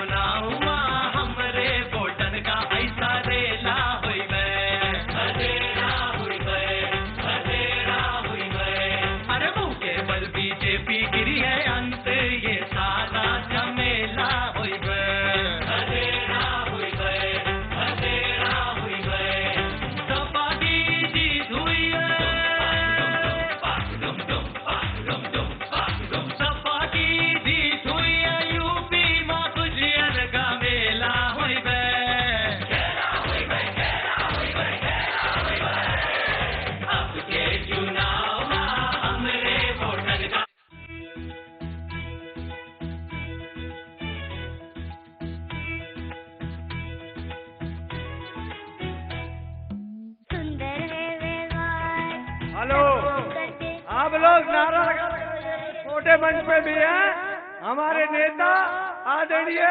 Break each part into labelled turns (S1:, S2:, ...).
S1: चुनाव माँ हमरे वोटन का ऐसा रेला हुई अधेरा हुई अरे मुँह के बल बीजेपी गिरी है अंत ये सारा झमेला हुई अधेरा हुई सपा की जीत हुई सपा की जीत हुई यूपी माँ गुजियर का मेला हुई अब के चुनाव माँ हमरे वोटन का
S2: सुंदर है व्यवहार।
S3: हेलो, आप लोग नारा लगा छोटे मंच पे भी हैं। हमारे नेता आदरणीय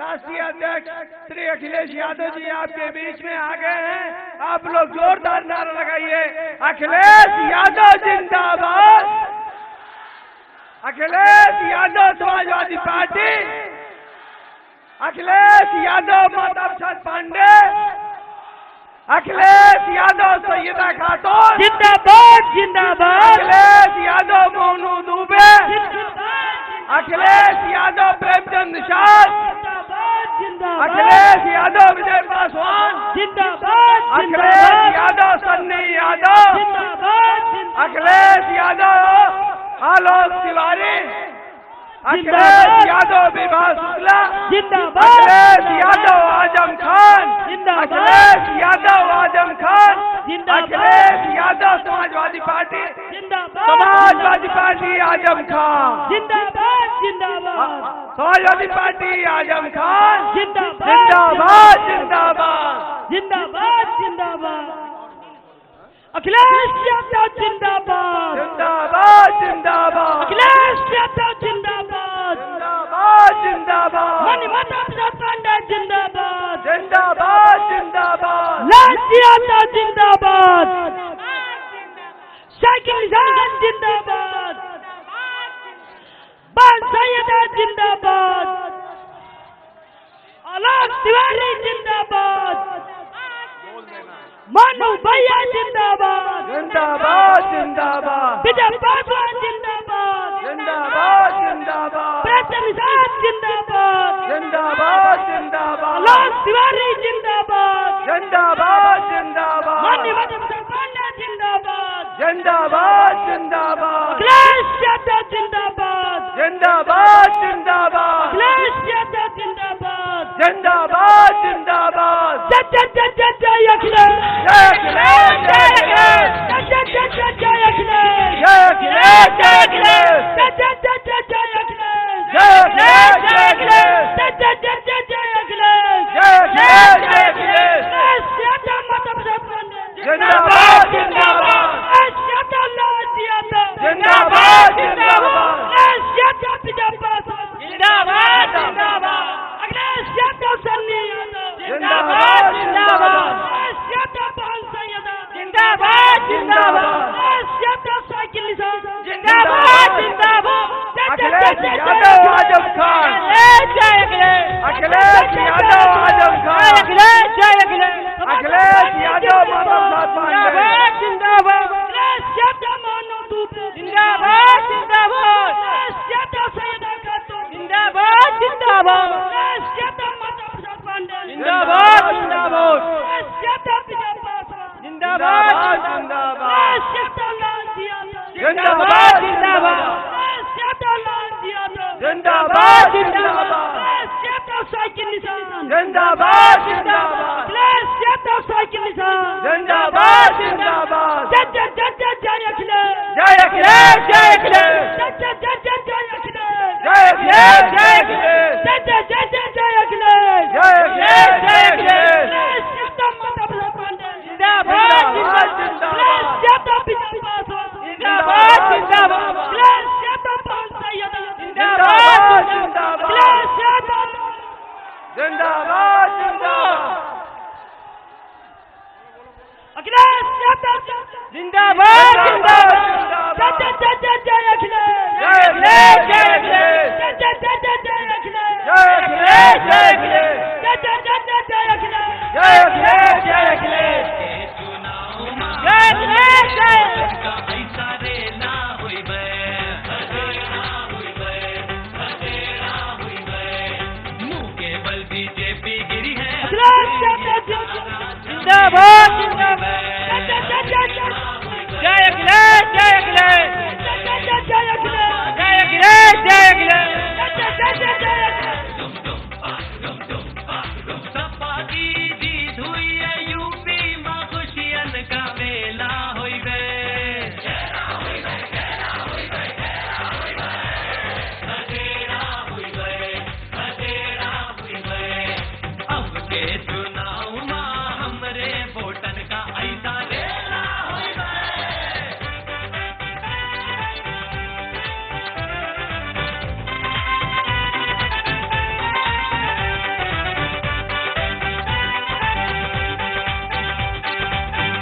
S3: राष्ट्रीय अध्यक्ष श्री अखिलेश यादव जी आपके बीच में आ गए हैं। आप लोग जोरदार नारा लगाइए, अखिलेश यादव जिंदाबाद, अखिलेश यादव समाजवादी पार्टी, अखिलेश यादव माता प्रसाद पांडे, अखिलेश यादव सैयदा खातून
S4: जिंदाबाद जिंदाबाद,
S3: अखिलेश यादव मोनू दुबे, अखिलेश यादव प्रेमचंद निषाद, अखिलेश यादव विजय पासवान, अखिलेश यादव सन्नी यादव, अखिलेश यादव आलोक Tiwari, Akhilesh Yadav Vibha Shukla, Akhilesh Yadav Azam Khan, Akhilesh Yadav Azam Khan, Akhilesh Yadav Samajwadi party, Samajwadi party Azam Khan, Samajwadi party Azam Khan, जिंदाबाद जिंदाबाद
S4: जिंदाबाद, अखिलेश यादव जिंदाबाद,
S3: जिंदाबाद,
S4: अखिलेश यादव जिंदाबाद,
S3: जिंदाबाद,
S4: मनी माता प्रसाद पांडे जिंदाबाद,
S3: जिंदाबाद,
S4: लाल यादव जिंदाबाद, साइकिल निशान जिंदाबाद, बाल सैयदा जिंदाबाद, आलोक तिवारी जिंदाबाद, मानू भैया जिंदाबाद,
S3: जिंदाबाद,
S4: विजय पासवान जिंदाबाद, प्रेमचंद निषाद जिंदाबाद, आलोक तिवारी जिंदाबाद, माननीय माता प्रसाद पांडे जिंदाबाद, अखिलेश यादव जिंदाबाद, अखिलेश यादव जिंदाबाद, जय जय जय जय जय अखिलेश, जय अखिलेश, जय अखिलेश, जय अखिलेश, जय अखिलेश, जय अखिलेश, जय जय जय जय जय अखिलेश, जय अखिलेश, जय अखिलेश, जय जय जय जय जय अखिलेश, जय अखिलेश, जय अखिलेश, यादव माता प्रसाद पांडे
S3: जिंदाबाद, जिंदाबाद,
S4: यादव लाल यादव
S3: जिंदाबाद, जिंदाबाद,
S4: यादव विजय पासवान
S3: जिंदाबाद,
S4: अखिलेश यादव सन्नी यादव
S3: जिंदाबाद,
S4: यादव बाल सैयदा
S3: जिंदाबाद,
S4: यादव साइकिल निशान
S3: जिंदाबाद, अखिलेश यादव आजम खान, अखिलेश यादव आजम खान, अखिलेश यादव माता प्रसाद पांडे,
S4: अखिलेश यादव मानो दुबे
S3: जिंदाबाद,
S4: अखिलेश यादव सैयदा खातून
S3: जिंदाबाद,
S4: अखिलेश यादव माता प्रसाद पांडे
S3: जिंदाबाद,
S4: अखिलेश यादव विजय पासवान
S3: जिंदाबाद,
S4: अखिलेश यादव लाल यादव
S3: जिंदाबाद,
S4: अखिलेश यादव लाल यादव
S3: जिंदाबाद,
S4: अखिलेश यादव साइकिल निशान
S3: जिंदाबाद,
S4: अखिलेश यादव साइकिल निशान
S3: जिंदाबाद,
S4: जय जय जय जय जय अखिलेश,
S3: जय अखिलेश, जय अखिलेश,
S4: जय जय जय जय जय अखिलेश,
S3: जय अखिलेश, जय अखिलेश,
S4: जय जय जय जय जय अखिलेश,
S3: जय अखिलेश, जय अखिलेश,
S4: अखिलेश यादव माता प्रसाद पांडे
S3: जिंदाबाद,
S4: अखिलेश यादव विजय पासवान
S3: जिंदाबाद,
S4: अखिलेश यादव बाल सैयदा
S3: जिंदाबाद,
S4: अखिलेश यादव
S3: जिंदाबाद,
S4: अखिलेश यादव
S3: जिंदाबाद,
S4: जय जय जय जय जय अखिलेश,
S3: जय अखिलेश, जय अखिलेश,
S4: जय जय जय जय जय अखिलेश,
S3: जय
S4: अखिलेश जय अखिलेश जय अखिलेश जय अखिलेश जय अखिलेश जय अखिलेश जय अखिलेश जिंदाबाद जिंदाबाद जय अखिलेश जय अखिलेश जय अखिलेश जय अखिलेश जय अखिलेश
S1: सपा की जीत हुई है यूपी मां खुशियन का मेला होई गए अब के चुनाव में हमरे वोटन का ऐसा रेला होई गए।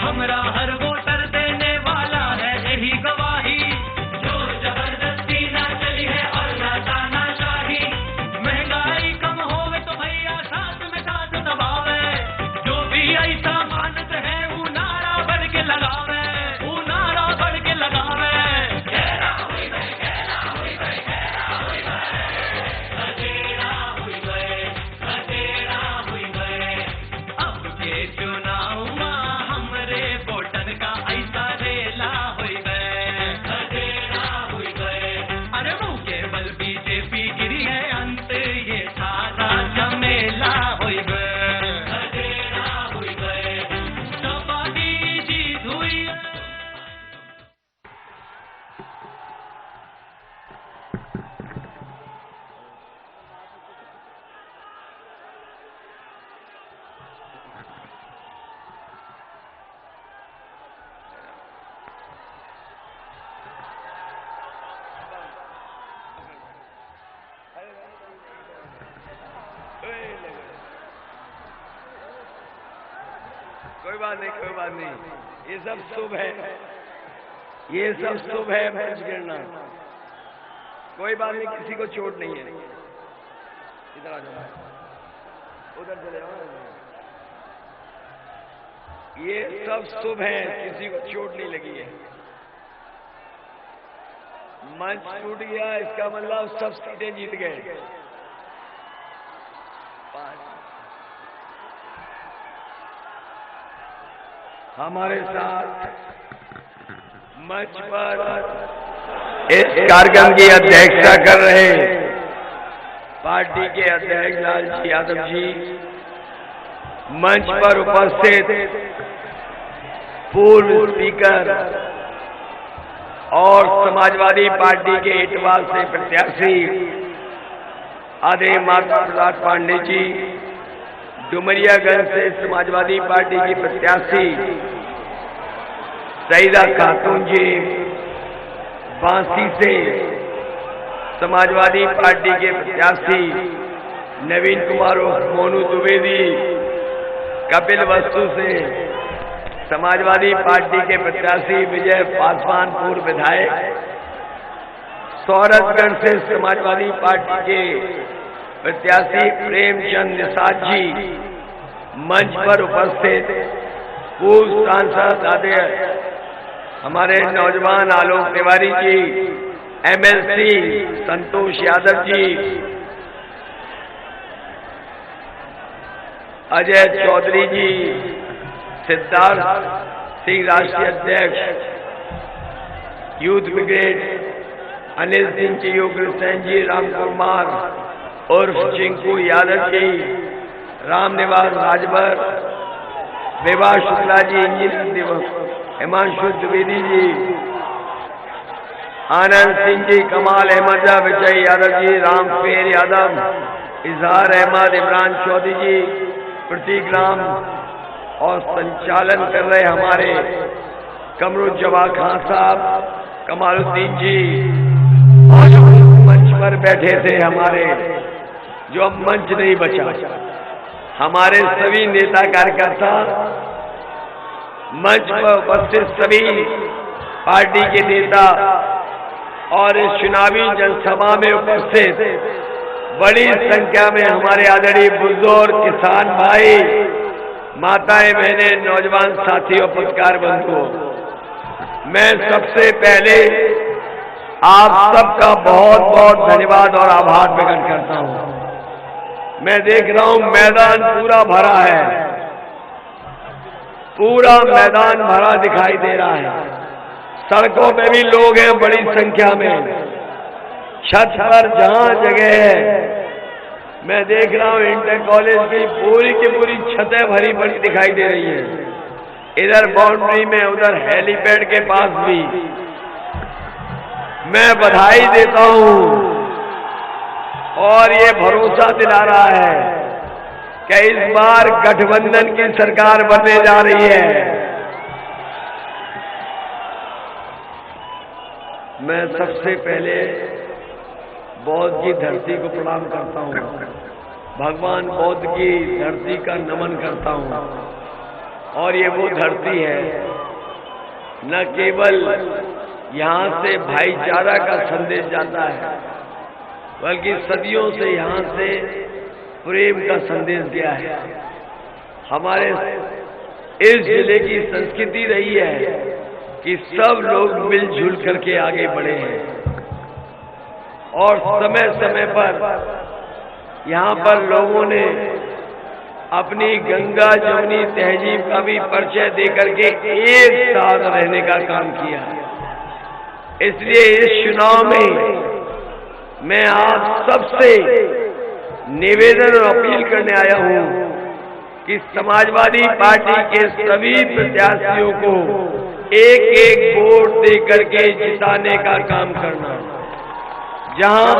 S1: हमरा हर वोटर देने वाला है यही गवाही, जोर जबरदस्ती ना चली है और ना तानाशाही। महंगाई कम होवे तो भैया साथ में साथ दबावे, जो भी ऐसा मानत है वो नारा बढ़ के लगावे, वो नारा बढ़ के लगावे। अब के चुनाव में हमरे वोटन का ऐसा रेला होई गए। अरे मुंह के बल बीजेपी गिरी है अंत ये सारा झमेला होई गए। सपा की जीत हुई है।
S3: कोई बात नहीं, कोई बात नहीं, ये सब शुभ है, ये सब शुभ है भैंस गिरना, कोई बात नहीं, किसी को चोट नहीं है। इधर आ जाओ, उधर चले जाओ। ये सब शुभ है, किसी को चोट नहीं लगी है। मंच टूट गया, इसका मतलब सब सीटें जीत गए। हमारे साथ मंच पर इस कार्यक्रम की अध्यक्षता कर रहे पार्टी के अध्यक्ष लालजी यादव जी, मंच पर उपस्थित पूर्व स्पीकर और समाजवादी पार्टी के इटवाल से प्रत्याशी आदरणीय माता प्रसाद पांडे जी, डुमरियागंज से समाजवादी पार्टी की प्रत्याशी सईदा खातून जी, बांसी से समाजवादी पार्टी के प्रत्याशी नवीन कुमार मोनू द्विवेदी, कपिल वस्तु से समाजवादी पार्टी के प्रत्याशी विजय पासवान पूर्व विधायक, सौरभगढ़ से समाजवादी पार्टी के प्रत्याशी प्रेमचंद निषाद जी, मंच पर उपस्थित पूर्व सांसद आदरणीय हमारे नौजवान आलोक तिवारी जी, एमएलसी संतोष यादव जी, अजय चौधरी जी, सिद्धार्थ सिंह राष्ट्रीय अध्यक्ष यूथ ब्रिगेड, अनिल सिंह जी, उग्रसेन जी, राम कुमार उर्फ चिंकू यादव जी, रामनिवास राजभर, विवाह शुक्ला जी, इंजीनियर हिमांशु द्विवेदी जी, आनंद सिंह जी, कमाल अहमद, विजय यादव जी, रामफेर यादव, इजहार अहमद, इमरान चौधरी जी, प्रतीक राम और संचालन कर रहे हमारे कमरुज्जवा खान साहब, कमालुद्दीन जी, और जो मंच पर बैठे थे हमारे, जो अब मंच नहीं बचा, हमारे सभी नेता कार्यकर्ता, मंच पर उपस्थित सभी पार्टी के नेता और इस चुनावी जनसभा में उपस्थित बड़ी संख्या में हमारे आदरणीय बुजुर्ग, किसान भाई, माताएं, बहनें, नौजवान साथियों, पत्रकार बंधुओं, मैं सबसे पहले आप सबका बहुत बहुत धन्यवाद और आभार प्रकट करता हूं। मैं देख रहा हूं मैदान पूरा भरा है, पूरा मैदान भरा दिखाई दे रहा है। सड़कों पे भी लोग हैं बड़ी संख्या में, छत पर जहां जगह है। मैं देख रहा हूं इंटर कॉलेज की पूरी छतें भरी पड़ी दिखाई दे रही हैं। इधर बाउंड्री में, उधर हेलीपैड के पास भी। मैं बधाई देता हूं और ये भरोसा दिला रहा है कि इस बार गठबंधन की सरकार बनने जा रही है। मैं सबसे पहले बौद्ध की धरती को प्रणाम करता हूं, भगवान बौद्ध की धरती का नमन करता हूं। और ये वो धरती है न केवल यहाँ से भाईचारा का संदेश जाता है, बल्कि सदियों से यहाँ से प्रेम का संदेश दिया है। हमारे इस जिले की संस्कृति रही है कि सब लोग मिलजुल करके आगे बढ़े हैं और समय समय पर यहाँ पर लोगों ने अपनी गंगा जमुनी तहजीब का भी परिचय देकर के एक साथ रहने का काम किया। इसलिए इस चुनाव में मैं आप सबसे निवेदन और अपील करने आया हूं कि समाजवादी पार्टी के सभी प्रत्याशियों को एक एक वोट देकर के जिताने का काम करना। जहां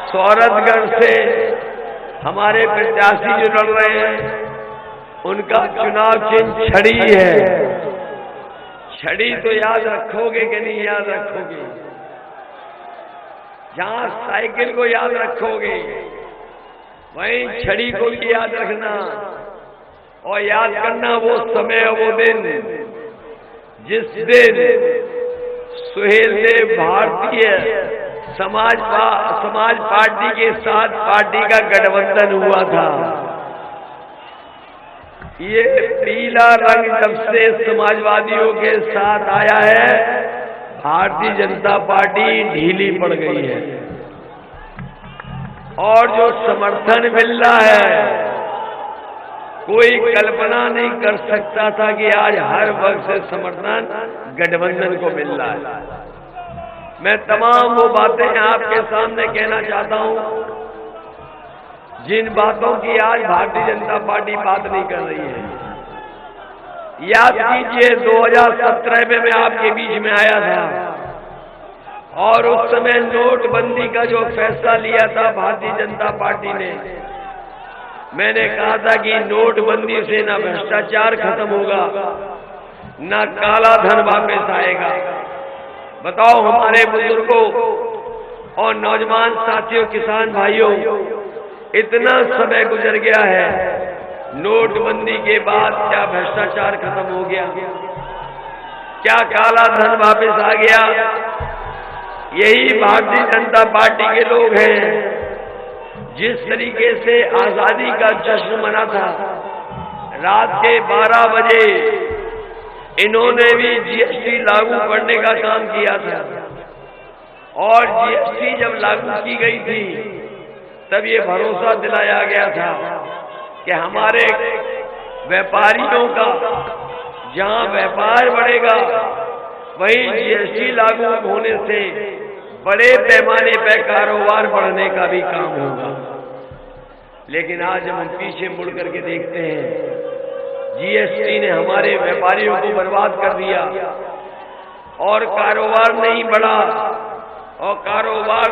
S3: सौरतगढ़ से हमारे प्रत्याशी जो लड़ रहे हैं उनका चुनाव चिन्ह छड़ी है। छड़ी तो याद रखोगे कि नहीं याद रखोगे? जहां साइकिल को याद रखोगे वहीं छड़ी को भी याद रखना और याद करना वो समय, वो दिन जिस दिन सुहेलदेव भारतीय समाज पार्टी के साथ पार्टी का गठबंधन हुआ था। ये पीला रंग जब से समाजवादियों के साथ आया है, भारतीय जनता पार्टी ढीली पड़ गई है और जो समर्थन मिल रहा है कोई कल्पना नहीं कर सकता था कि आज हर वर्ग से समर्थन गठबंधन को मिल रहा है। मैं तमाम वो बातें आपके सामने कहना चाहता हूं जिन बातों की आज भारतीय जनता पार्टी बात नहीं कर रही है। याद कीजिए 2017 में मैं आपके बीच में आया था और उस समय नोटबंदी का जो फैसला लिया था भारतीय जनता पार्टी ने, मैंने कहा था कि नोटबंदी से ना भ्रष्टाचार खत्म होगा, ना काला धन वापस आएगा। बताओ हमारे बुजुर्गों और नौजवान साथियों, किसान भाइयों, इतना समय गुजर गया है, नोटबंदी के बाद क्या भ्रष्टाचार खत्म हो गया? क्या काला धन वापस आ गया? यही भारतीय जनता पार्टी के लोग हैं। जिस तरीके से आजादी का जश्न मना था, रात के 12 बजे इन्होंने भी जीएसटी लागू करने का काम किया था और जीएसटी जब लागू की गई थी तब ये भरोसा दिलाया गया था कि हमारे व्यापारियों का जहां व्यापार बढ़ेगा वहीं जीएसटी लागू होने से बड़े पैमाने पर कारोबार बढ़ने का भी काम होगा। लेकिन आज हम पीछे मुड़ करके देखते हैं, जीएसटी ने हमारे व्यापारियों को बर्बाद कर दिया और कारोबार नहीं बढ़ा, और कारोबार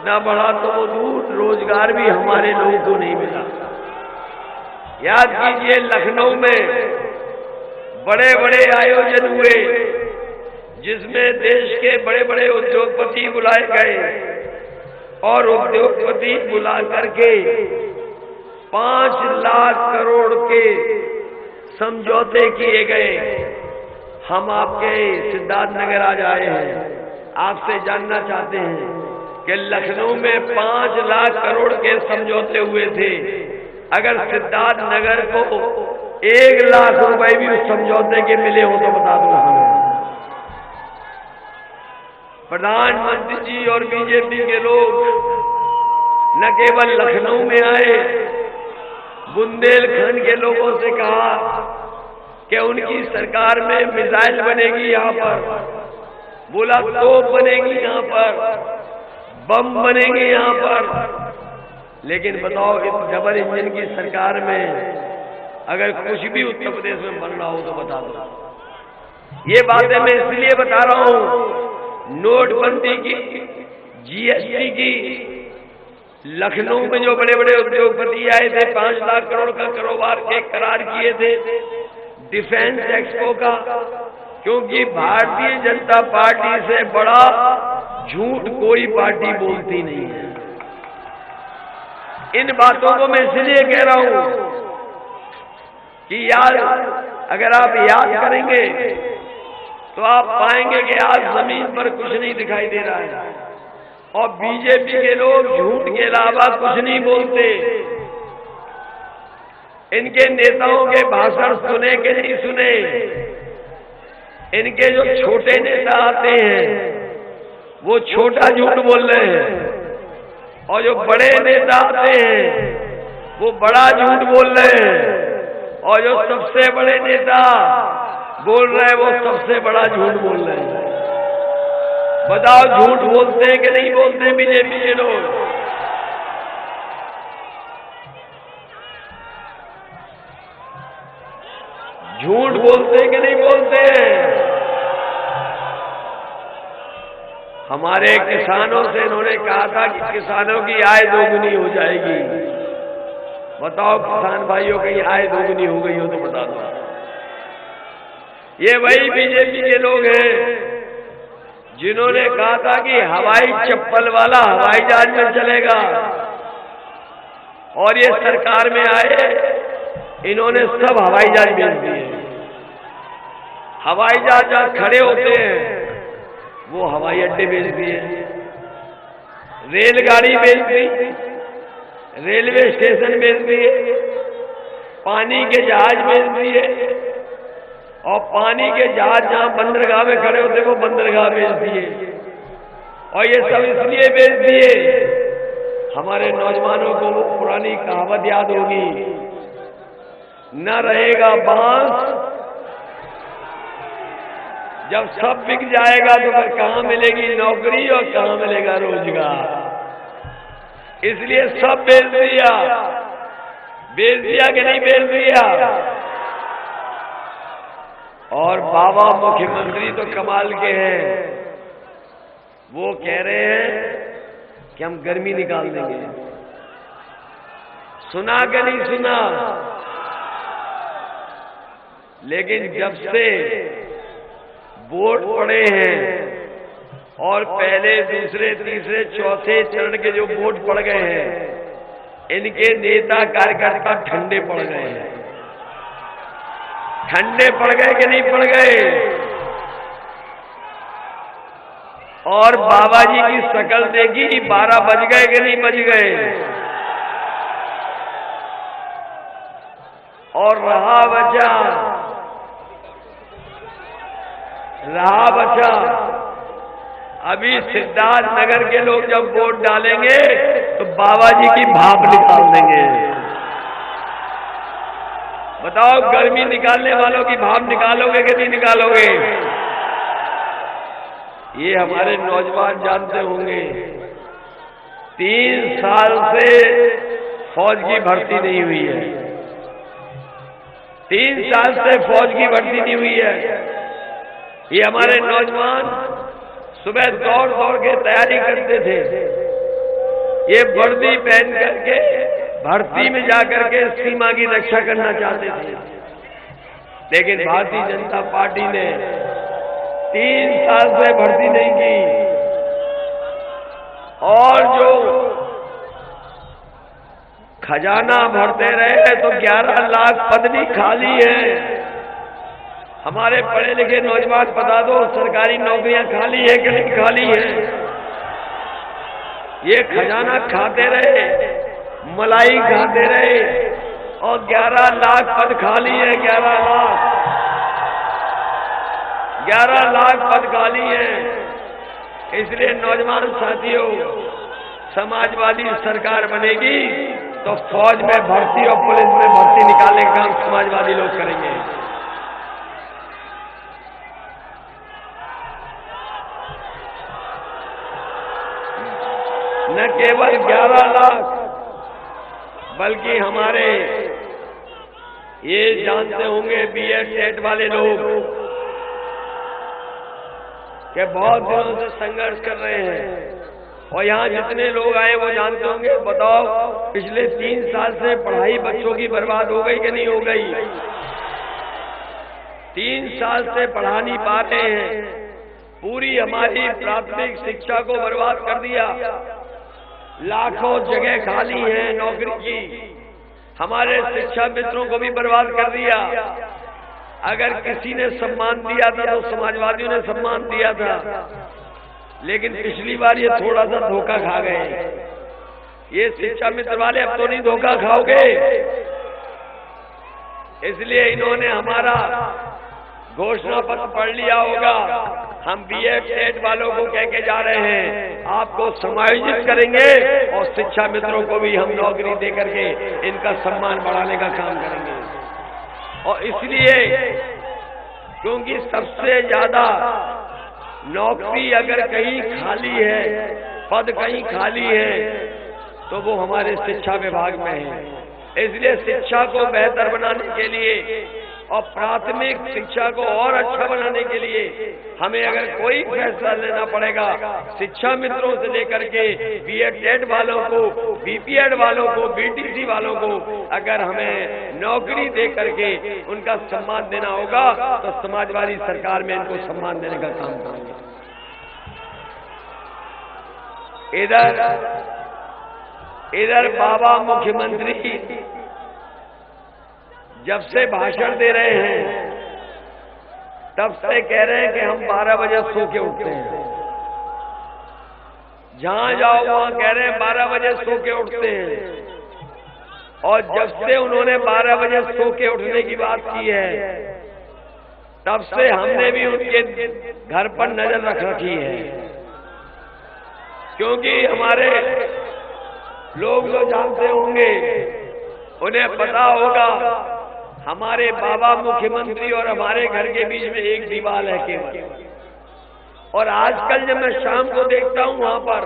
S3: न बढ़ा तो वो दूर रोजगार भी हमारे लोगों को नहीं मिला। याद कीजिए लखनऊ में बड़े बड़े आयोजन हुए जिसमें देश के बड़े बड़े उद्योगपति बुलाए गए और उद्योगपति बुला करके 5 लाख करोड़ के समझौते किए गए। हम आपके सिद्धार्थनगर आज आए हैं, आपसे जानना चाहते हैं
S5: कि लखनऊ में 5 लाख करोड़ के समझौते हुए थे। अगर सिद्धार्थ नगर को 1 लाख रुपए भी उस समझौते के मिले हो तो बता दो हमें। प्रधानमंत्री जी और बीजेपी के लोग न केवल लखनऊ में आए, बुंदेलखंड के लोगों से कहा कि उनकी सरकार में मिसाइल बनेगी, यहाँ पर बोला तोप बनेगी, यहाँ पर बम बनेंगे, यहाँ पर। लेकिन बताओ इस डबल इंजन की सरकार में अगर कुछ भी उत्तर प्रदेश में बन रहा हो तो बता दो। ये बातें मैं इसलिए बता रहा हूं, नोटबंदी की, जीएसटी की, लखनऊ में जो बड़े बड़े उद्योगपति आए थे 5 लाख करोड़ का कारोबार के करार किए थे, डिफेंस एक्सपो का, क्योंकि भारतीय जनता पार्टी से बड़ा झूठ कोई पार्टी बोलती नहीं है। इन बातों को मैं इसलिए कह रहा हूं कि यार अगर आप याद करेंगे तो आप पाएंगे कि आज जमीन पर कुछ नहीं दिखाई दे रहा है और बीजेपी के लोग झूठ के अलावा कुछ नहीं बोलते। इनके नेताओं के भाषण सुने कि नहीं सुने, इनके जो छोटे नेता आते हैं वो छोटा झूठ बोल रहे हैं और जो बड़े नेता आते हैं वो बड़ा झूठ बोल रहे हैं और जो सबसे बड़े नेता बोल रहे हैं वो सबसे बड़ा झूठ बोल रहे हैं। बताओ झूठ बोलते हैं कि नहीं बोलते बीजेपी के लोग? झूठ बोलते हैं कि नहीं बोलते हैं? हमारे किसानों से इन्होंने कहा था कि किसानों की आय दोगुनी हो जाएगी। बताओ किसान भाइयों की आय दोगुनी हो गई हो तो बता दो। ये वही बीजेपी के लोग हैं जिन्होंने कहा था कि हवाई चप्पल वाला हवाई जहाज में चलेगा और ये सरकार में आए इन्होंने सब हवाई जहाज बेच दिए। हवाई जहाज जहां खड़े होते हैं वो हवाई अड्डे बेच दिए, रेलगाड़ी बेच दी, रेलवे स्टेशन बेच दिए, पानी के जहाज बेच दिए और पानी के जहाज जहां बंदरगाह में खड़े होते वो बंदरगाह बेच दिए। और ये सब इसलिए बेच दिए, हमारे नौजवानों को वो पुरानी कहावत याद होगी, न रहेगा बांस, जब सब बिक जाएगा तो फिर कहां मिलेगी नौकरी और कहां मिलेगा रोजगार। इसलिए सब बेच दिया। बेच दिया कि नहीं बेच दिया? और बाबा मुख्यमंत्री तो कमाल के हैं, वो कह रहे हैं कि हम गर्मी निकाल देंगे। सुना कि नहीं सुना? लेकिन जब से वोट पड़े हैं और पहले दूसरे तीसरे चौथे चरण के जो वोट पड़ गए हैं, इनके नेता कार्यकर्ता ठंडे पड़ गए हैं। ठंडे पड़ गए कि नहीं पड़ गए? और बाबा जी की शक्ल देखी, 12 बज गए कि नहीं बज गए? और रहा बचा अभी सिद्धार्थ नगर के लोग जब वोट डालेंगे तो बाबा जी की भाप निकाल देंगे। बताओ गर्मी निकालने वालों की भाप निकालोगे कि नहीं निकालोगे? ये हमारे नौजवान जानते होंगे, 3 साल से फौज की भर्ती नहीं हुई है। 3 साल से फौज की भर्ती नहीं हुई है। ये हमारे नौजवान सुबह दौड़ दौड़ के तैयारी करते थे, ये वर्दी पहन करके भर्ती में जाकर के सीमा की रक्षा करना चाहते थे। लेकिन भारतीय जनता पार्टी ने 3 साल से भर्ती नहीं की और जो खजाना भरते रहे तो 11 लाख पदवी खाली है। हमारे पढ़े लिखे नौजवान बता दो, सरकारी नौकरियां खाली है कि नहीं खाली है? ये खजाना खाते रहे, मलाई खाते रहे और 11 लाख पद खाली है। 11 लाख पद खाली है। इसलिए नौजवान साथियों, समाजवादी सरकार बनेगी तो फौज में भर्ती और पुलिस में भर्ती निकालने का काम समाजवादी लोग करेंगे। न केवल 11 लाख बल्कि हमारे ये जानते होंगे बीएड टेट वाले लोग कि बहुत दिनों से संघर्ष कर रहे हैं और यहाँ जितने लोग आए वो जानते होंगे। बताओ, पिछले 3 साल से पढ़ाई बच्चों की बर्बाद हो गई कि नहीं हो गई? 3 साल से पढ़ा नहीं पाते हैं, पूरी हमारी प्राथमिक शिक्षा को बर्बाद कर दिया। लाखों जगह खाली हैं नौकरी की, हमारे शिक्षा मित्रों को भी बर्बाद कर दिया। अगर किसी ने सम्मान दिया था तो समाजवादियों ने सम्मान दिया था, लेकिन पिछली बार ये थोड़ा सा धोखा खा गए। ये शिक्षा मित्र वाले अब तो नहीं धोखा खाओगे, इसलिए इन्होंने हमारा घोषणा पत्र पढ़ लिया होगा। हम बीएड टेट वालों को कह के जा रहे हैं, आपको समायोजित करेंगे और शिक्षा मित्रों को भी हम नौकरी दे करके इनका सम्मान बढ़ाने का काम करेंगे। और इसलिए क्योंकि सबसे ज्यादा नौकरी अगर कहीं खाली है, पद कहीं खाली है, तो वो हमारे शिक्षा विभाग में है। इसलिए शिक्षा को बेहतर बनाने के लिए और प्राथमिक शिक्षा को और अच्छा बनाने के लिए हमें अगर कोई फैसला लेना पड़ेगा, शिक्षा मित्रों से लेकर के बीएड टेट वालों को, बीपीएड वालों को, बीटीसी वालों को अगर हमें नौकरी दे करके उनका सम्मान देना होगा तो समाजवादी सरकार में इनको सम्मान देने का काम करेंगे। इधर बाबा मुख्यमंत्री जब से भाषण दे रहे हैं तब से कह रहे हैं कि हम 12 बजे सो के उठते हैं। जहां जाओ वहां कह रहे हैं 12 बजे सो के उठते हैं। और जब से उन्होंने 12 बजे सो के उठने की बात की है तब से हमने भी उनके घर पर नजर रख रखी है, क्योंकि हमारे लोग जो जानते होंगे उन्हें पता होगा हमारे बाबा मुख्यमंत्री और हमारे घर के बीच में एक दीवार है केवल। और आजकल जब मैं शाम को देखता हूं वहां पर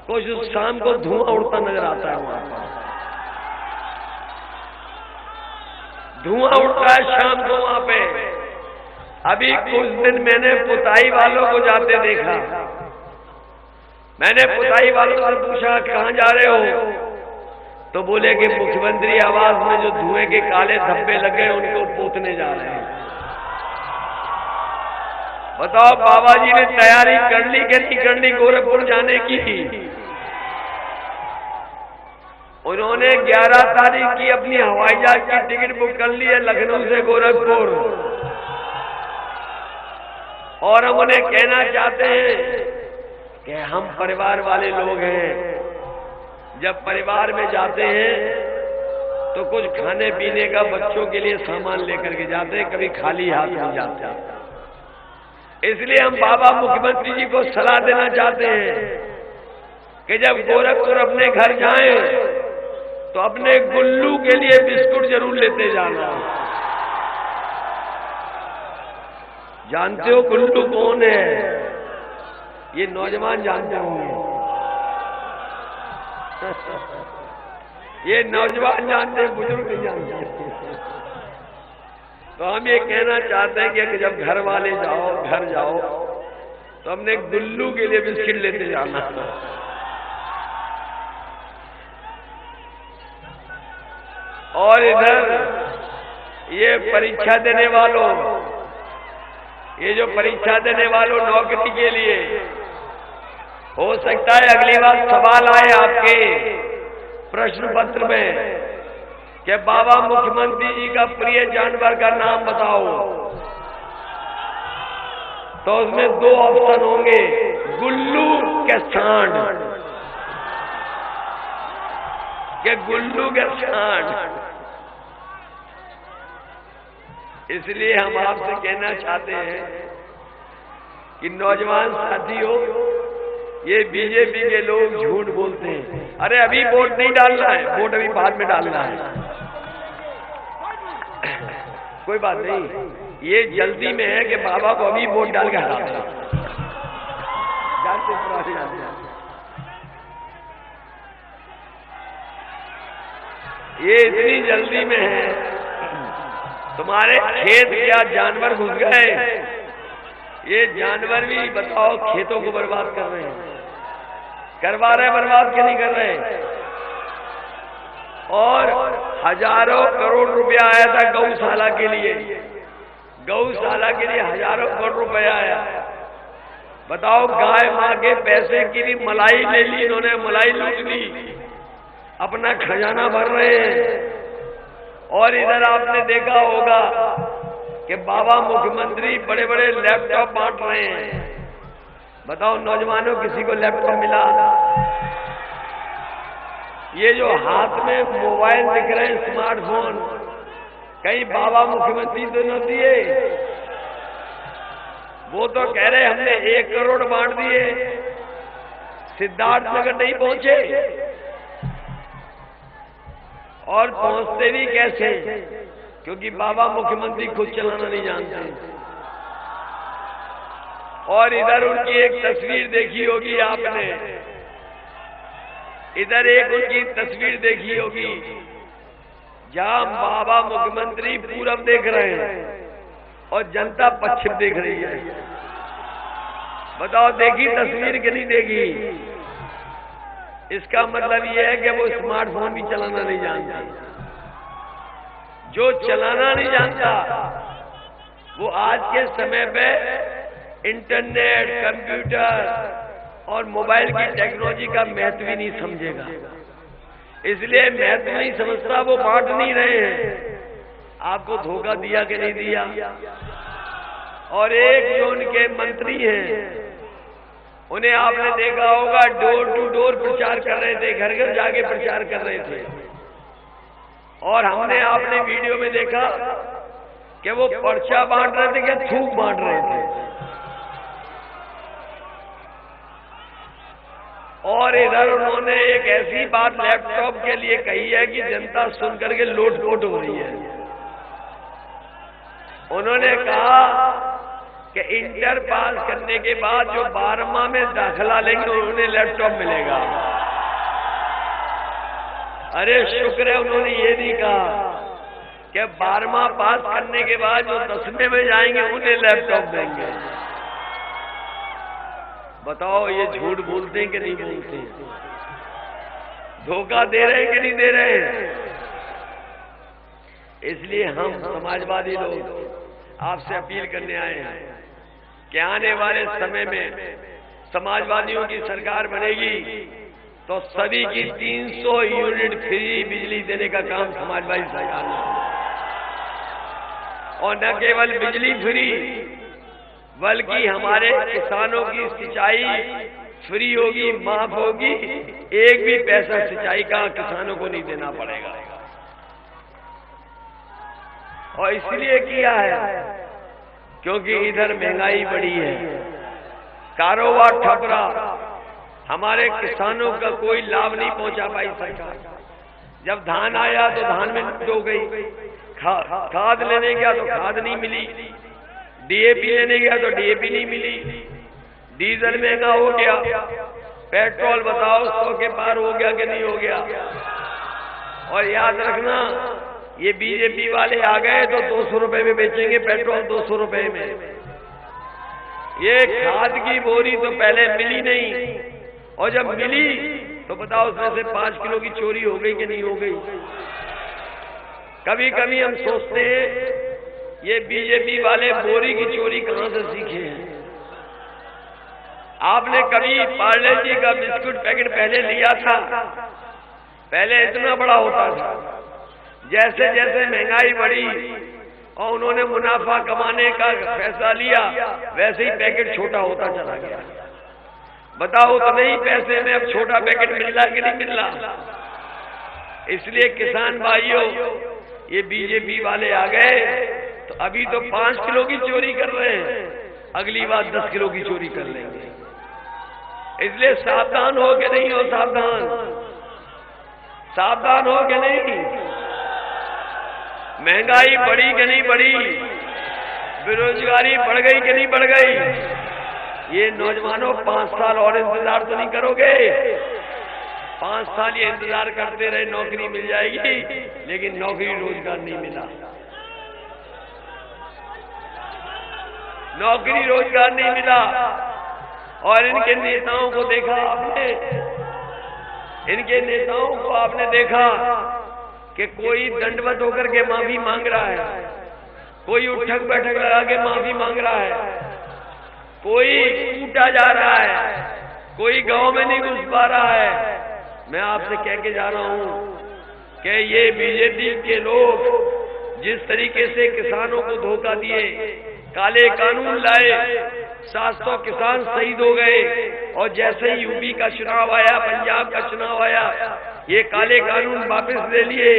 S5: तो शाम को धुआं उड़ता नजर आता है। वहां पर धुआं उड़ता है शाम को वहां पे। अभी कुछ दिन मैंने पुताई वालों को जाते देखा। मैंने पुताई वालों से पूछा कहां जा रहे हो, तो बोले कि मुख्यमंत्री आवास में जो धुएं के काले धब्बे लगे उनको पोतने जा रहे हैं। बताओ, बाबा जी ने तैयारी कर ली कि नहीं कर ली गोरखपुर जाने की? उन्होंने 11 तारीख की अपनी हवाई जहाज की टिकट बुक कर ली है लखनऊ से गोरखपुर। और हम उन्हें कहना चाहते हैं कि हम परिवार वाले लोग हैं, जब परिवार में जाते हैं तो कुछ खाने पीने का बच्चों के लिए सामान लेकर के जाते हैं, कभी खाली हाथ नहीं जाते। इसलिए हम बाबा मुख्यमंत्री जी को सलाह देना चाहते हैं कि जब गोरखपुर अपने घर जाएं तो अपने गुल्लू के लिए बिस्कुट जरूर लेते जाना। जानते हो गुल्लू कौन है? ये नौजवान जानते होंगे। ये नौजवान जानते हैं, बुजुर्ग नहीं जानते। तो हम ये कहना चाहते हैं कि जब घर वाले घर जाओ तो हमने गुल्लू के लिए बिस्किट लेते जाना। और इधर ये परीक्षा देने वालों, ये जो परीक्षा देने वालों नौकरी के लिए, हो सकता है अगली बार सवाल आए आपके प्रश्न पत्र में कि बाबा मुख्यमंत्री जी का प्रिय जानवर का नाम बताओ, तो उसमें 2 ऑप्शन होंगे, गुल्लू के सांड। कि गुल्लू के सांड। इसलिए हम आपसे कहना चाहते हैं कि नौजवान साथियों, ये बीजेपी के लोग झूठ बोलते हैं। अरे अभी वोट नहीं डालना है, वोट अभी बाद में डालना है, कोई बात नहीं। ये जल्दी में है कि बाबा को अभी वोट डाल के हराते हैं। ये इतनी जल्दी में है, तुम्हारे खेत क्या जानवर घुस गए। ये जानवर भी बताओ खेतों को बर्बाद कर रहे हैं, करवा रहे बर्बाद के नहीं कर रहे। और हजारों करोड़ रुपया आया था गौशाला के लिए, गौशाला के लिए हजारों करोड़ रुपया आया। बताओ गाय माँ के पैसे की भी मलाई ले ली इन्होंने, मलाई लूट ली, अपना खजाना भर रहे हैं। और इधर आपने देखा होगा कि बाबा मुख्यमंत्री बड़े बड़े लैपटॉप बांट रहे हैं। बताओ नौजवानों, किसी को लैपटॉप मिला? ये जो हाथ में मोबाइल दिख रहे हैं, स्मार्टफोन, कहीं बाबा मुख्यमंत्री तो न दिए? वो तो कह रहे हमने 1 करोड़ बांट दिए, सिद्धार्थनगर नहीं पहुंचे। और पहुंचते भी कैसे? क्योंकि बाबा मुख्यमंत्री खुद चलाना नहीं जानते। और इधर उनकी एक तस्वीर देखी होगी आपने, इधर एक उनकी तस्वीर देखी होगी जहां बाबा मुख्यमंत्री पूरब देख रहे हैं और जनता पश्चिम देख रही है। बताओ देखी तस्वीर कि नहीं देखी? इसका मतलब यह है कि वो स्मार्टफोन भी चलाना नहीं जानता। जो चलाना नहीं जानता वो आज के समय पे इंटरनेट, कंप्यूटर और मोबाइल की टेक्नोलॉजी का महत्व ही नहीं समझेगा। इसलिए महत्व नहीं समझता, वो बांट नहीं रहे हैं। आपको धोखा दिया कि नहीं दिया? और एक जो उनके मंत्री हैं, उन्हें आपने देखा होगा डोर टू डोर प्रचार कर रहे थे, घर घर जाके प्रचार कर रहे थे। और हमने आपने वीडियो में देखा कि वो पर्चा बांट रहे थे, क्या थूक बांट रहे थे। और इधर उन्होंने एक ऐसी बात लैपटॉप के लिए कही है कि जनता सुन करके लोट-पोट हो रही है। उन्होंने कहा कि इंटर पास करने के बाद जो 12वां में दाखिला लेंगे उन्हें लैपटॉप मिलेगा। अरे शुक्र है उन्होंने ये नहीं कहा कि 12वां पास करने के बाद जो 10वें में जाएंगे उन्हें लैपटॉप देंगे। बताओ ये झूठ बोलते हैं कि नहीं बोलते? धोखा दे रहे हैं कि नहीं दे रहे हैं? इसलिए हम समाजवादी लोग आपसे अपील करने आए हैं कि आने वाले समय में समाजवादियों की सरकार बनेगी तो सभी की 300 यूनिट फ्री बिजली देने का काम समाजवादी सरकार ने। और न केवल बिजली फ्री बल्कि हमारे किसानों की सिंचाई फ्री होगी, माफ होगी। एक भी पैसा सिंचाई का किसानों को नहीं देना पड़ेगा। और इसलिए किया है क्योंकि इधर महंगाई बढ़ी है, कारोबार ठप रहा, हमारे किसानों का कोई लाभ नहीं पहुंचा पाई सरकार। जब धान आया तो धान में लूट हो गई, खाद लेने गया तो खाद नहीं मिली, डीएपी लेने गया तो डीएपी नहीं मिली, डीजल महंगा हो गया, पेट्रोल बताओ 100 के पार हो गया कि नहीं हो गया। और याद रखना ये बीजेपी वाले आ गए तो 200 रुपए में बेचेंगे पेट्रोल, 200 रुपए में। ये खाद की बोरी तो पहले मिली नहीं, और जब मिली तो बताओ उसमें से 5 किलो की चोरी हो गई कि नहीं हो गई। कभी कभी हम सोचते हैं ये बीजेपी वाले बोरी की चोरी कहां से सीखे हैं। आपने कभी पार्ले जी का बिस्कुट पैकेट पहले लिया था? पहले इतना बड़ा होता था, जैसे जैसे महंगाई बढ़ी और उन्होंने मुनाफा कमाने का फैसला लिया वैसे ही पैकेट छोटा होता चला गया। बताओ उतने ही पैसे में अब छोटा पैकेट मिल रहा कि नहीं मिल रहा? इसलिए किसान भाइयों, ये बीजेपी वाले आ गए तो अभी तो 5 किलो की चोरी कर रहे हैं, अगली बार 10 किलो की चोरी कर लेंगे। इसलिए सावधान हो के नहीं हो, सावधान हो के नहीं। महंगाई बढ़ी कि नहीं बढ़ी, बेरोजगारी बढ़ गई कि नहीं बढ़ गई। ये नौजवानों 5 साल और इंतजार तो नहीं करोगे? 5 साल ये इंतजार करते रहे, नौकरी मिल जाएगी, लेकिन नौकरी रोजगार नहीं मिला, नौकरी रोजगार नहीं मिला। और इनके नेताओं को देखा आपने, इनके नेताओं को आपने देखा कि कोई दंडवत होकर के माफी मांग रहा है, कोई उठक बैठक लगा के माफी मांग रहा है, कोई कूटा जा रहा है, कोई गांव में नहीं घुस पा रहा है। मैं आपसे कह के जा रहा हूं कि ये बीजेपी के लोग जिस तरीके से किसानों को धोखा दिए, काले कानून लाए, 700 किसान शहीद हो गए, और जैसे ही यूपी का चुनाव आया, पंजाब का चुनाव आया, ये काले कानून वापस ले लिए,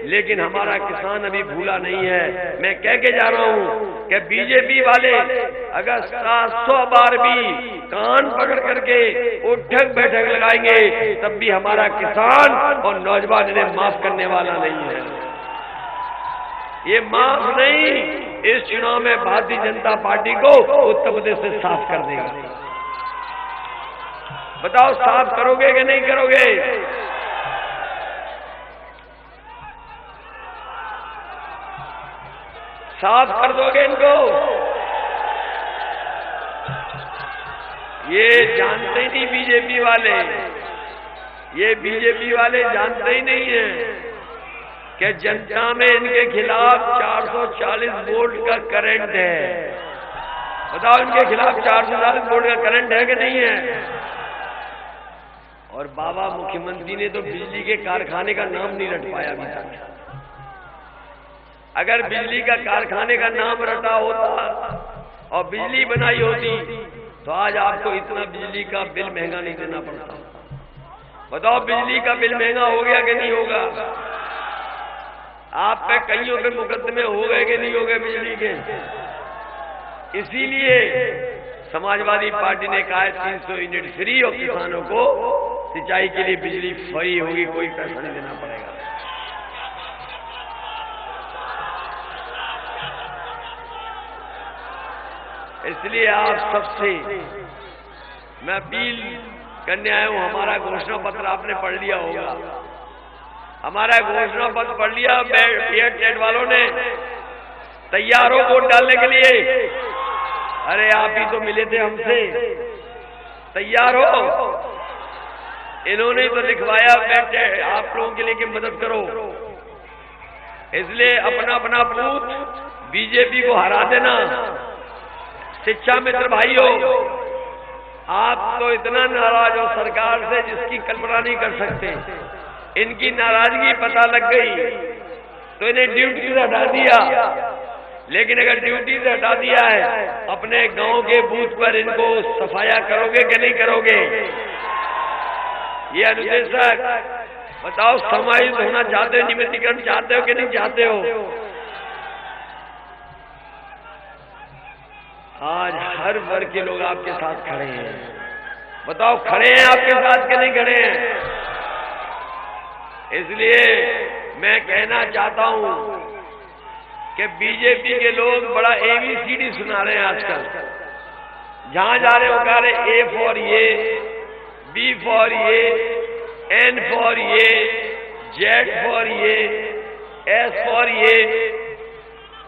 S5: लेकिन हमारा किसान अभी भूला नहीं है। मैं कह के जा रहा हूं कि बीजेपी वाले अगर 700 बार भी कान पकड़ करके उठक बैठक लगाएंगे, तब भी हमारा किसान और नौजवान इन्हें माफ करने वाला नहीं है। ये माफ नहीं। इस चुनाव में भारतीय जनता पार्टी को उत्तर प्रदेश से साफ कर देगा। बताओ, साफ करोगे कि नहीं करोगे? साफ कर दोगे इनको? ये जानते ही नहीं बीजेपी वाले, ये बीजेपी वाले जानते ही नहीं है कि जनता में इनके खिलाफ 440 वोल्ट का करंट है। बताओ, इनके खिलाफ 440 वोल्ट का करंट है कि नहीं है? और बाबा मुख्यमंत्री ने तो बिजली के कारखाने का नाम नहीं रट पाया अभी तक। अगर बिजली का कारखाने का नाम रटा होता और बिजली बनाई होती तो आज आपको इतना बिजली का बिल महंगा नहीं देना पड़ता। बताओ, बिजली का बिल महंगा हो गया कि नहीं होगा? आप पे कईयों पे मुकदमे हो गए कि नहीं हो गए बिजली के? इसीलिए समाजवादी पार्टी ने कहा है 300 यूनिट फ्री, और किसानों को सिंचाई के लिए बिजली फ्री होगी, कोई पैसा नहीं देना पड़ेगा। इसलिए आप सबसे मैं अपील करने आया हूं, हमारा घोषणा पत्र आपने पढ़ लिया होगा। हमारा घोषणा पत्र पढ़ लिया, टेट वालों ने तैयार हो वोट डालने के लिए? अरे आप ही तो मिले थे हमसे, तैयार हो? इन्होंने तो लिखवाया बैठे आप लोगों के लिए कि मदद करो। इसलिए अपना अपना बूथ बीजेपी को हरा देना। शिक्षा मित्र भाइयों, आप तो इतना नाराज हो सरकार से जिसकी कल्पना नहीं कर सकते। इनकी नाराजगी पता लग गई तो इन्हें ड्यूटी से हटा दिया। लेकिन अगर ड्यूटी से हटा दिया है, अपने गांव के बूथ पर इनको सफाया करोगे कि नहीं करोगे? ये अनुदेशक बताओ, समाहित होना चाहते हो, नियमितीकरण चाहते हो कि नहीं चाहते हो? आज हर वर्ग के लोग आपके साथ खड़े हैं। बताओ, खड़े हैं आपके साथ कि नहीं खड़े हैं? इसलिए मैं कहना चाहता हूं कि बीजेपी के लोग बड़ा ABCD सुना रहे हैं आजकल। जहां जा रहे हो कह रहे A फॉर ये, B फॉर ये, N फॉर ये, Z फॉर ये, S फॉर ये।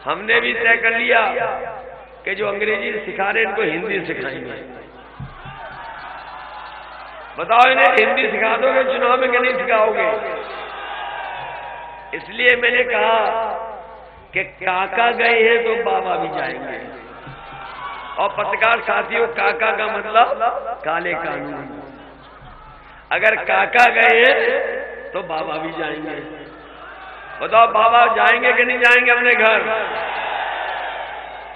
S5: हमने भी तय कर लिया कि जो अंग्रेजी सिखा रहे हैं इनको हिंदी सिखाएंगे। बताओ, इन्हें हिंदी सिखा दोगे चुनाव में कि नहीं सिखाओगे? इसलिए मैंने कहा कि काका गए हैं तो बाबा भी जाएंगे। और पत्रकार साथियों, काका का मतलब काले कानून। अगर काका गए हैं तो बाबा भी जाएंगे। बताओ, बाबा जाएंगे कि नहीं जाएंगे अपने घर?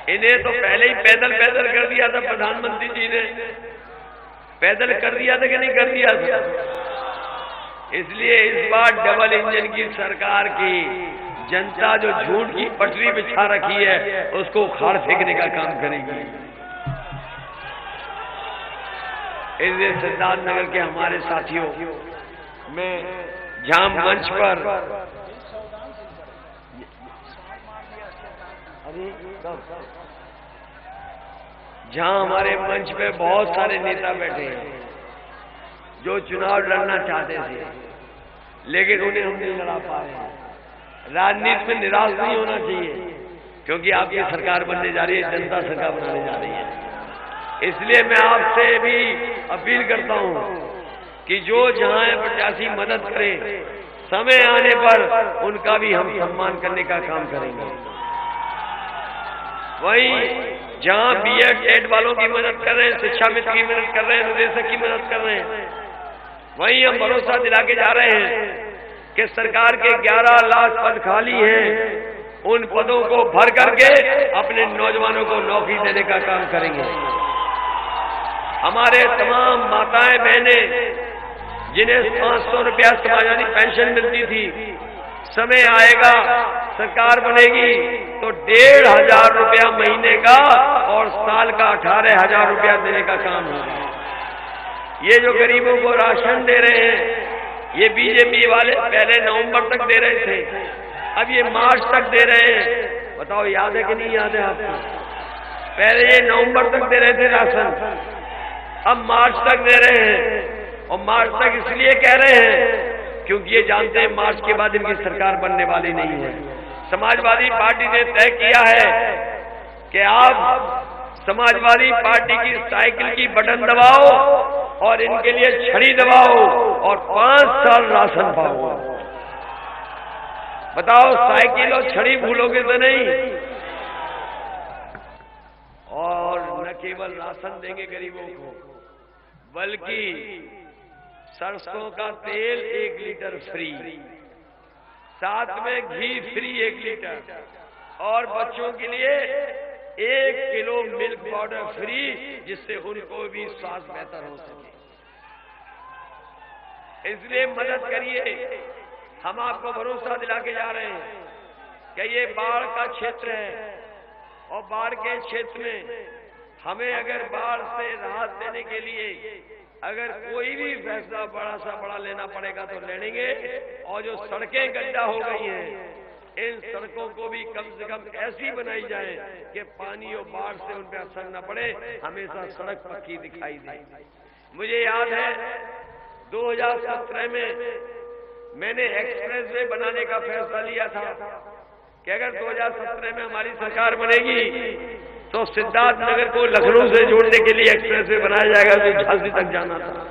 S5: इन्हें तो पहले ही पैदल कर दिया था प्रधानमंत्री जी ने। पैदल कर दिया था कि नहीं कर दिया था? इसलिए इस बार डबल इंजन की सरकार की जनता जो झूठ की पटरी बिछा रखी है उसको उखाड़ फेंकने का काम करेगी। इसलिए सिद्धार्थनगर के हमारे साथियों में जहां मंच पर जहां हमारे मंच पे बहुत सारे नेता बैठे हैं जो चुनाव लड़ना चाहते थे लेकिन उन्हें हम नहीं लड़ा पा रहे हैं। राजनीति में निराश नहीं होना चाहिए क्योंकि आपकी सरकार बनने जा रही है, जनता सरकार बनाने जा रही है। इसलिए मैं आपसे भी अपील करता हूं कि जो जहां प्रत्याशी मदद करें, समय आने पर उनका भी हम सम्मान करने का काम करेंगे। वहीं जहां बीएड टेट वालों की मदद कर रहे हैं, शिक्षा मित्र की मदद कर रहे हैं, निदेशक की मदद कर रहे हैं, वहीं हम भरोसा दिला के जा रहे हैं कि सरकार के 11 लाख पद खाली हैं, उन पदों को भर करके अपने नौजवानों को नौकरी देने का काम करेंगे। हमारे तमाम माताएं बहनें जिन्हें 500 रुपया समाजवादी पेंशन मिलती थी, समय आएगा सरकार बनेगी तो 1500 रुपया महीने का और साल का 18,000 रुपया देने का काम होगा। ये जो गरीबों को राशन दे रहे हैं, ये बीजेपी वाले पहले नवंबर तक दे रहे थे, अब ये मार्च तक दे रहे हैं। बताओ याद है कि नहीं याद है आपको? पहले ये नवंबर तक दे रहे थे राशन, अब मार्च तक दे रहे हैं। और मार्च तक इसलिए कह रहे हैं क्योंकि ये जानते हैं मार्च के बाद इनकी सरकार बनने वाली नहीं है। समाजवादी पार्टी ने तय किया है कि आप समाजवादी पार्टी की साइकिल की बटन दबाओ और इनके लिए छड़ी दबाओ और 5 साल राशन पाओ। बताओ साइकिल और छड़ी भूलोगे तो नहीं। और न केवल राशन देंगे गरीबों को, बल्कि सरसों का तेल 1 लीटर फ्री, साथ में घी फ्री 1 लीटर, और बच्चों के लिए 1 किलो मिल्क पाउडर फ्री, जिससे उनको भी स्वास्थ्य बेहतर हो सके। इसलिए मदद करिए। हम आपको भरोसा दिला के जा रहे हैं कि ये बाढ़ का क्षेत्र है और बाढ़ के क्षेत्र में हमें अगर बाढ़ से राहत देने के लिए अगर कोई भी फैसला बड़ा सा बड़ा लेना पड़ेगा तो ले लेंगे। और जो सड़कें गड्ढा हो गई हैं, इन सड़कों को भी कम से कम ऐसी बनाई जाए कि पानी और बाढ़ से उन पर असर न पड़े, हमेशा सड़क पक्की दिखाई दे। मुझे याद है 2017 में मैंने एक्सप्रेस वे बनाने का फैसला लिया था कि अगर 2017 में हमारी सरकार बनेगी तो सिद्धार्थनगर को लखनऊ से जोड़ने के लिए एक्सप्रेस वे बनाया जाएगा जो झांसी तक जाना था,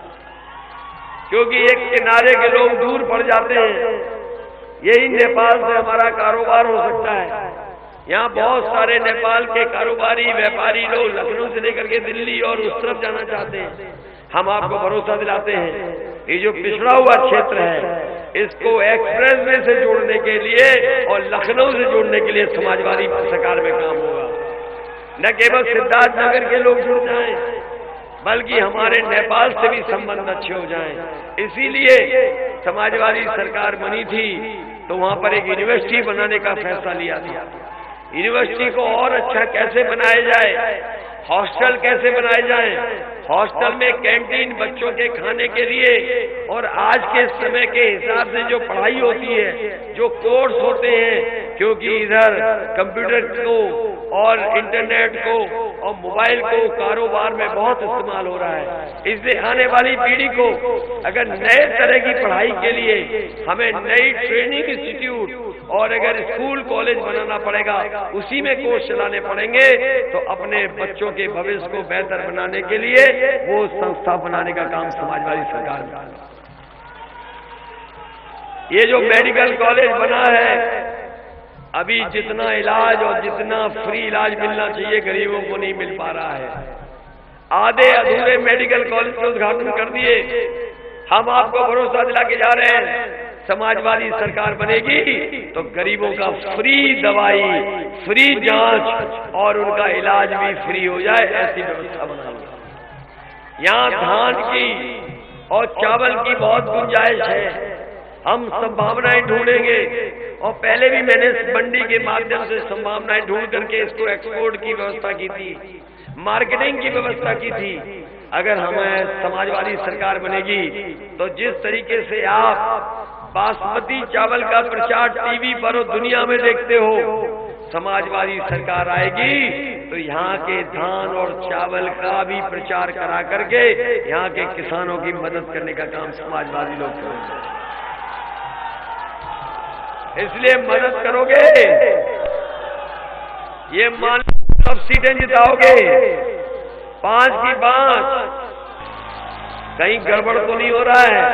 S5: क्योंकि एक किनारे के लोग दूर पड़ जाते हैं। यही नेपाल से हमारा कारोबार हो सकता है। यहाँ बहुत सारे नेपाल के कारोबारी व्यापारी लोग लखनऊ से लेकर के दिल्ली और उस तरफ जाना चाहते हैं। हम आपको भरोसा दिलाते हैं ये जो पिछड़ा हुआ क्षेत्र है इसको एक्सप्रेस वे से जोड़ने के लिए और लखनऊ से जोड़ने के लिए समाजवादी सरकार में काम होगा। न केवल सिद्धार्थनगर के लोग जुड़ जाएं, बल्कि हमारे नेपाल से भी संबंध अच्छे हो जाएं। इसीलिए समाजवादी सरकार बनी थी तो वहां पर एक यूनिवर्सिटी बनाने का फैसला लिया था। यूनिवर्सिटी को और अच्छा कैसे बनाया जाए, हॉस्टल कैसे बनाए जाएं, हॉस्टल में कैंटीन बच्चों के खाने के लिए, और आज के समय के हिसाब से जो पढ़ाई होती है, जो कोर्स होते हैं, क्योंकि इधर कंप्यूटर को और इंटरनेट को और मोबाइल को कारोबार में बहुत इस्तेमाल हो रहा है। इसलिए आने वाली पीढ़ी को अगर नए तरह की पढ़ाई के लिए हमें नई ट्रेनिंग इंस्टीट्यूट और अगर स्कूल कॉलेज बनाना पड़ेगा, उसी में कोर्स चलाने पड़ेंगे, तो अपने बच्चों के भविष्य को बेहतर बनाने के लिए वो संस्था बनाने का काम समाजवादी सरकार में। ये जो मेडिकल कॉलेज बना है, अभी जितना इलाज और जितना फ्री इलाज मिलना चाहिए गरीबों को नहीं मिल पा रहा है। आधे अधूरे मेडिकल कॉलेज के उद्घाटन कर दिए। हम आपको भरोसा दिला के जा रहे हैं समाजवादी सरकार बनेगी तो गरीबों का फ्री दवाई, फ्री जांच और उनका इलाज भी फ्री हो जाए, ऐसी व्यवस्था बनाएंगे। यहाँ धान की और चावल की बहुत गुंजाइश है। हम संभावनाएं ढूंढेंगे और पहले भी मैंने मंडी के माध्यम से संभावनाएं ढूंढ करके इसको एक्सपोर्ट की व्यवस्था की थी, मार्केटिंग की व्यवस्था की थी। अगर हमें समाजवादी सरकार बनेगी तो जिस तरीके से आप बासमती चावल का प्रचार टीवी पर और दुनिया में देखते हो, समाजवादी सरकार आएगी तो यहाँ के धान और चावल का भी प्रचार करा करके यहाँ के किसानों की मदद करने का काम समाजवादी लोग करेंगे। इसलिए मदद करोगे, ये मान सब सीटें जिताओगे, 5 की 5, कहीं गड़बड़ तो नहीं हो रहा है।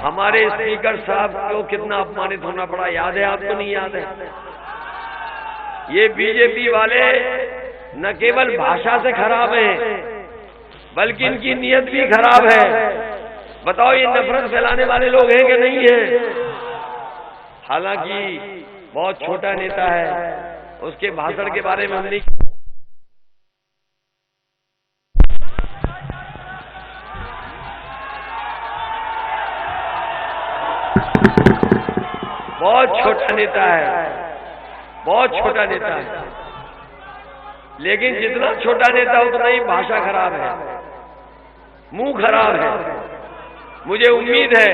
S5: हमारे स्पीकर साहब को कितना अपमानित होना पड़ा, याद है आपको? नहीं याद है? ये बीजेपी वाले न केवल भाषा से खराब हैं, बल्कि इनकी नीयत भी खराब है। बताओ ये नफरत फैलाने वाले लोग हैं कि नहीं है? हालांकि बहुत छोटा नेता है, उसके भाषण के बारे में हम नहीं, बहुत छोटा नेता है, बहुत छोटा नेता है। लेकिन जितना छोटा नेता उतना ही भाषा खराब है, मुंह खराब है। मुझे उम्मीद है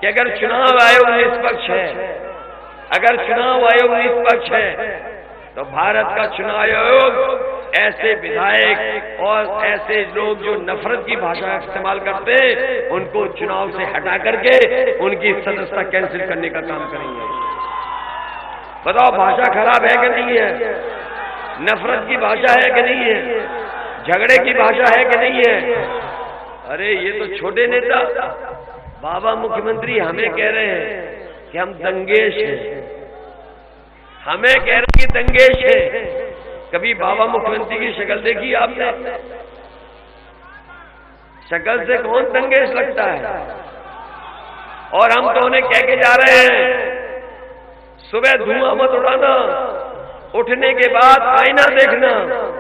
S5: कि अगर चुनाव आयोग निष्पक्ष है, अगर चुनाव आयोग निष्पक्ष है, तो भारत का चुनाव आयोग ऐसे विधायक और ऐसे लोग जो नफरत की भाषा इस्तेमाल करते हैं उनको चुनाव से हटा करके उनकी सदस्यता कैंसिल करने का काम करेंगे। बताओ भाषा खराब है कि नहीं है? नफरत की भाषा है कि नहीं है? झगड़े की भाषा है कि नहीं है? अरे ये तो छोटे नेता बाबा मुख्यमंत्री हमें कह रहे हैं कि हम दंगेश हैं, हमें कह रहे हैं कि दंगेश है। कभी बाबा मुख्यमंत्री की शक्ल देखी आपने? शक्ल से कौन दंगेश लगता है? और हम तो उन्हें कह के जा रहे हैं सुबह धुआं मत उड़ाना, उठने के बाद आईना देखना,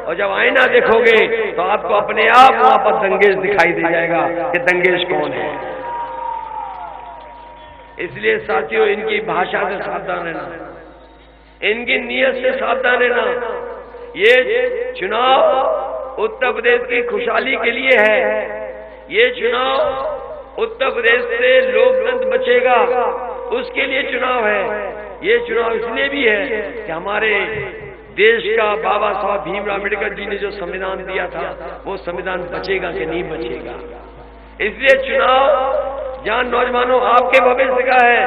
S5: और जब आईना देखोगे तो आपको अपने आप वहां पर दंगेश दिखाई दे जाएगा कि दंगेश कौन है। इसलिए साथियों इनकी भाषा से सावधान रहना, इनकी नीयत से सावधान रहना। ये चुनाव उत्तर प्रदेश की खुशहाली के लिए है, ये चुनाव उत्तर प्रदेश से लोकतंत्र बचेगा उसके लिए चुनाव है। ये चुनाव इसलिए भी है कि हमारे देश का बाबा साहब भीमराव अम्बेडकर जी ने जो संविधान दिया था वो संविधान बचेगा कि नहीं बचेगा। इसलिए चुनाव जहां नौजवानों आपके भविष्य का है,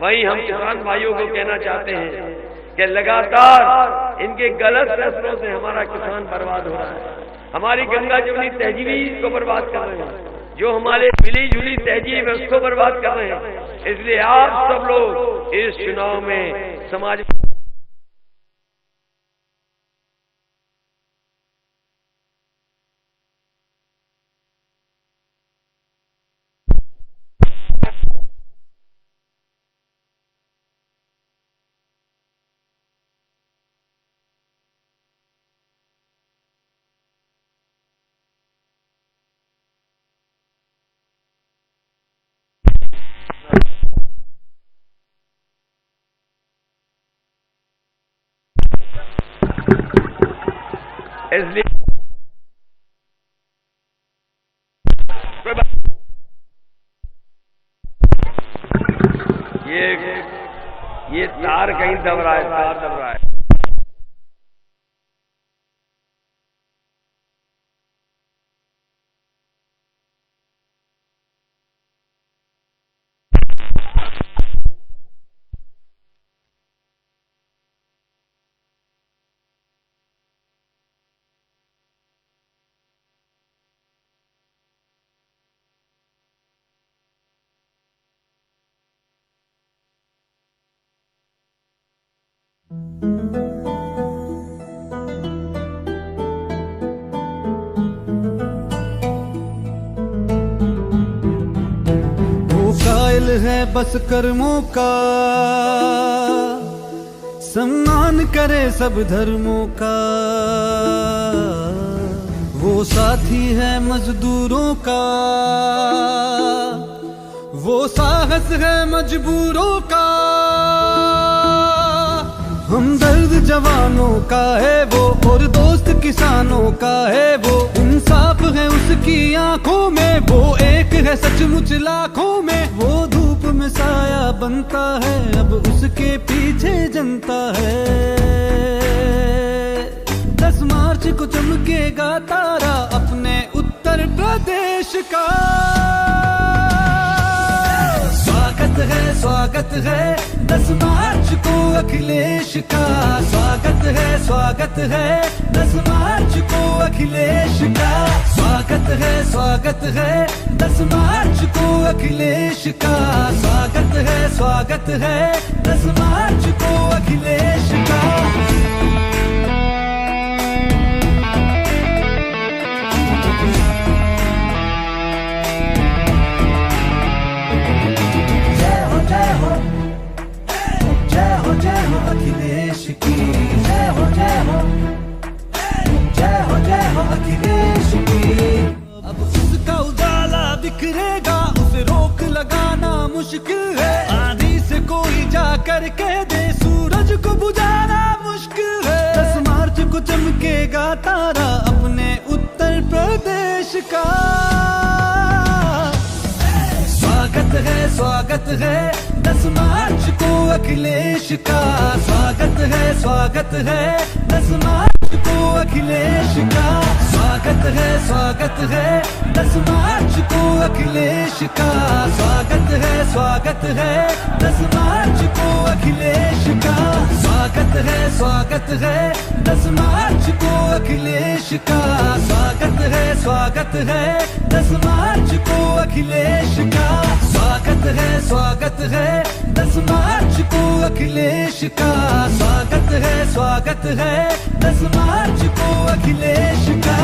S5: वहीं हम किसान भाइयों को कहना चाहते हैं कि लगातार इनके गलत फैसलों से हमारा किसान बर्बाद हो रहा है, हमारी गंगा जमुनी तहजीब को बर्बाद कर रहे हैं, जो हमारे मिली जुली तहजीब है उसको बर्बाद कर रहे हैं। इसलिए आप सब लोग इस चुनाव में समाज इसलिए ये तार कहीं दब रहा है, तार दब रहा है।
S6: है बस कर्मों का, सम्मान करे सब धर्मों का। वो वो साथी है मजदूरों का, वो साहस है मजबूरों का, हमदर्द जवानों का है वो, और दोस्त किसानों का है वो। इंसाफ है उसकी आंखों में, वो एक है सचमुच लाखों में। वो धूप में साया बनता है, अब उसके पीछे जनता है। 10 मार्च को चमकेगा तारा अपने उत्तर प्रदेश का। स्वागत है 10 मार्च को अखिलेश का, स्वागत है 10 मार्च को अखिलेश का, स्वागत है 10 मार्च को अखिलेश का, स्वागत है 10 मार्च को अखिलेश का। अखिलेश की जय हो, अखिलेश की। अब उसका उजाला बिखरेगा, उसे रोक लगाना मुश्किल है। आंधी से कोई जा कर कह दे, सूरज को बुझाना मुश्किल है। 10 मार्च को चमकेगा तारा अपने उत्तर प्रदेश का। स्वागत है 10 मार्च को अखिलेश का, स्वागत है 10 मार्च को अखिलेश का, स्वागत है 10 मार्च को अखिलेश का, स्वागत है 10 मार्च को अखिलेश का, स्वागत है 10 मार्च को अखिलेश का, स्वागत है 10 मार्च को अखिलेश का, स्वागत है 10 मार्च को अखिलेश का, स्वागत है 10 मार्च को अखिलेश का।